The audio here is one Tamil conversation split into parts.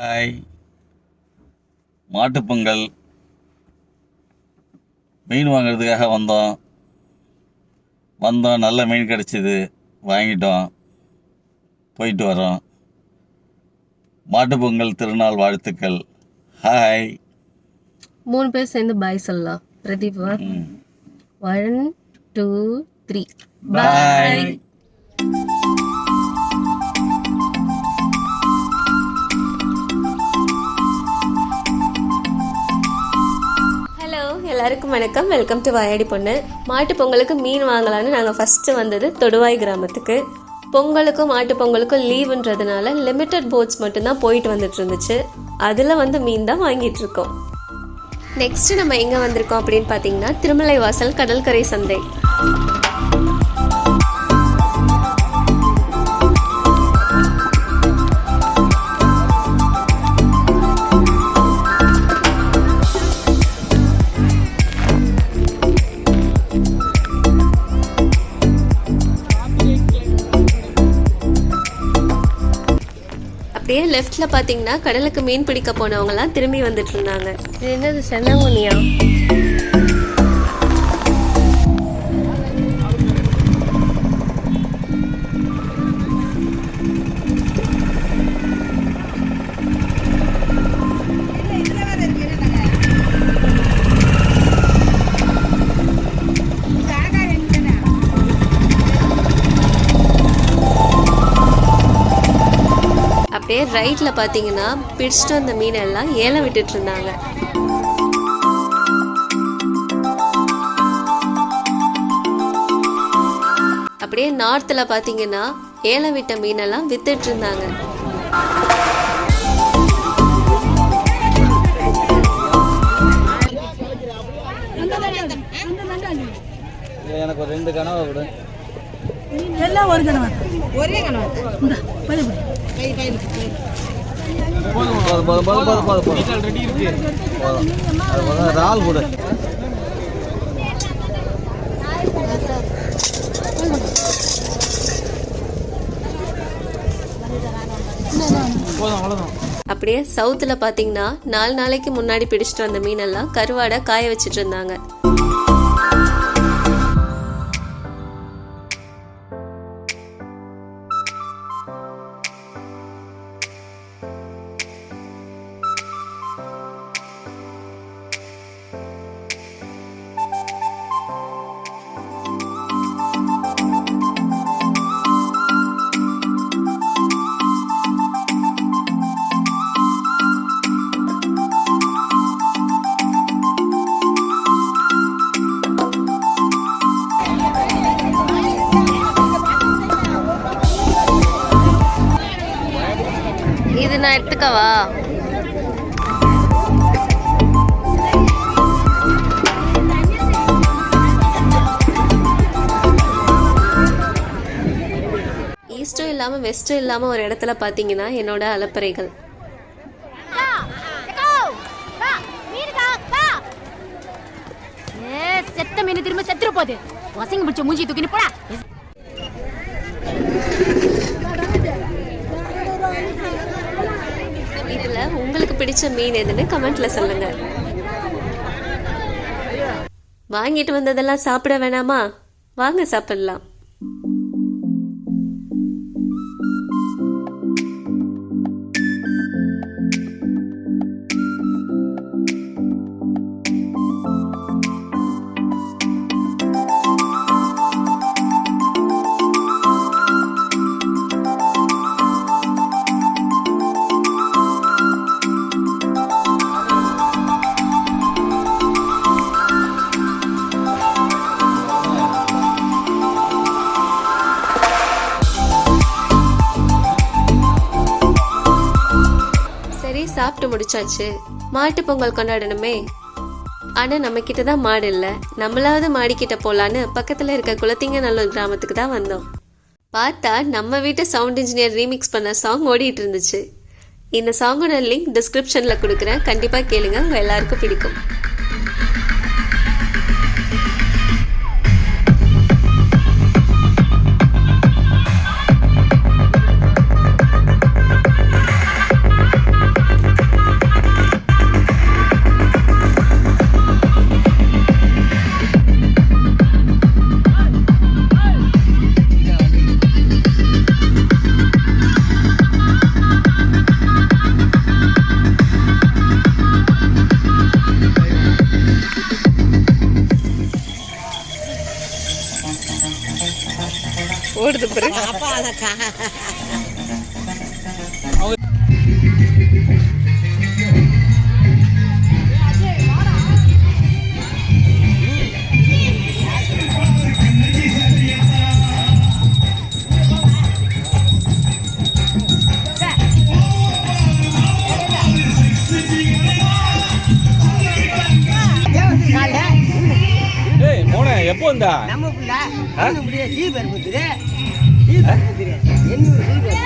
ஹாய். மாட்டுப்பொங்கல் மீன் வாங்குறதுக்காக வந்தோம் நல்ல மீன் கிடச்சிது, வாங்கிட்டோம், போயிட்டு வரோம். மாட்டுப்பொங்கல் திருநாள் வாழ்த்துக்கள். ஹாய். 3 பேர் சேர்ந்து பாய் சொல்லலாம். பிரதீப் 1 2 3 பாய். ஹலோ, எல்லாருக்கும் வணக்கம். வெல்கம் டு வாயாடி பொண்ணு. மாட்டு பொங்கலுக்கு மீன் வாங்கலான்னு நாங்கள் ஃபஸ்ட்டு வந்தது தொடுவாய் கிராமத்துக்கு. பொங்கலுக்கும் மாட்டு பொங்கலுக்கும் லீவுன்றதுனால லிமிட்டட் போட்ஸ் மட்டும்தான் போயிட்டு வந்துட்டு இருந்துச்சு. அதில் மீன் தான் வாங்கிட்டு இருக்கோம். நெக்ஸ்ட் நம்ம எங்கே வந்திருக்கோம் அப்படின்னு பார்த்தீங்கன்னா திருமலை வாசல் கடற்கரை சந்தை. அப்படியே லெஃப்டில் பார்த்தீங்கன்னா கடலுக்கு மீன் பிடிக்க போனவங்கலாம் திரும்பி வந்துட்டு இருந்தாங்க. இது என்னது, சென்னாங்குனியா? அப்படியே ரைட்டில் பார்த்தீங்கன்னா பிடிச்சிட்டு வந்த மீனெல்லாம் ஏலம் விட்டுட்டு இருந்தாங்க. அப்படியே நார்த்தில் பார்த்தீங்கன்னா ஏலம் விட்ட மீனெல்லாம் வித்துட்டு இருந்தாங்க. எனக்கு ஒரு 2 கனவா விடு. எல்லாம் ஒரு கனவா? ஒரே கனவா. ரால் கூட அப்படியே சவுத்தில் பார்த்தீங்கன்னா 4 நாளைக்கு முன்னாடி பிடிச்சிட்டு வந்த மீனெல்லாம் கருவாடை காய வச்சுட்டு இருந்தாங்க. இது நான் எடுத்துக்கவா? ஈஸ்டும் இல்லாமல் வெஸ்ட்டும் இல்லாமல் ஒரு இடத்துல பார்த்தீங்கன்னா என்னோட அலப்பறைகள். செத்த மீன் திரும்ப செத்துரு போகுது. வசங்க பிடிச்ச மூஞ்சி தூக்கின்னு போடா. இதுல உங்களுக்கு பிடிச்ச மீன் எதுன்னு கமெண்ட்ல சொல்லுங்க. வாங்கிட்டு வந்ததெல்லாம் சாப்பிட வேணாமா? வாங்க சாப்பிடலாம். சாப்பிட்டு முடிச்சாச்சு. மாட்டு பொங்கல் கொண்டாடணுமே. ஆனா நம்ம கிட்ட தான் மாடு இல்ல. நம்மளாவது மாடிக்கிட்ட போலான்னு பக்கத்துல இருக்க குளத்திங்கநல்லூர் கிராமத்துக்கு தான் வந்தோம். பார்த்தா நம்ம வீட்டு சவுண்ட் இன்ஜினியர் ரீமிக்ஸ் பண்ண சாங் ஓடிட்டு இருந்துச்சு. இந்த சாங்கோட லிங்க் டிஸ்கிரிப்ஷன்ல கொடுக்குறேன், கண்டிப்பா கேளுங்க, உங்க எல்லாருக்கும் பிடிக்கும். ஏய் மோனே எப்போ வந்தா நம்ம புள்ள இப்படியே சீபர் புத்துரு சீபர் புத்துரு என்ன சீபர்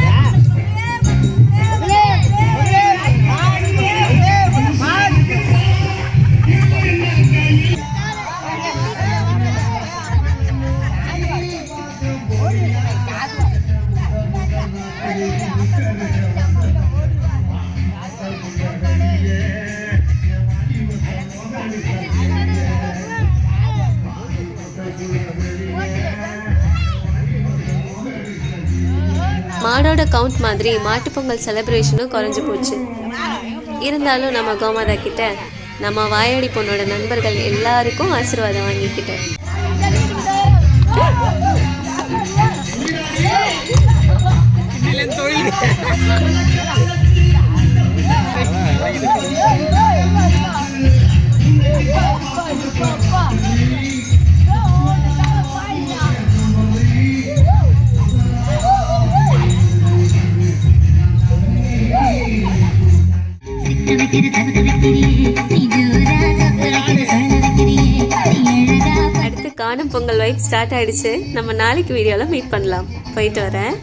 மாடோட கவுண்ட் மாதிரி மாட்டுப்பொங்கல் செலிப்ரேஷனும் குறைஞ்சு போச்சு. இருந்தாலும் நம்ம கோமாதா கிட்ட நம்ம வாயாடி பொண்ணோட நண்பர்கள் எல்லாருக்கும் ஆசீர்வாதம் வாங்கிக்கிட்டேன். அடுத்து காணும் பொங்கல் வைப் ஸ்டார்ட் ஆயிடுச்சு. நம்ம நாளைக்கு வீடியோல மீட் பண்ணலாம். போயிட்டு வரேன்.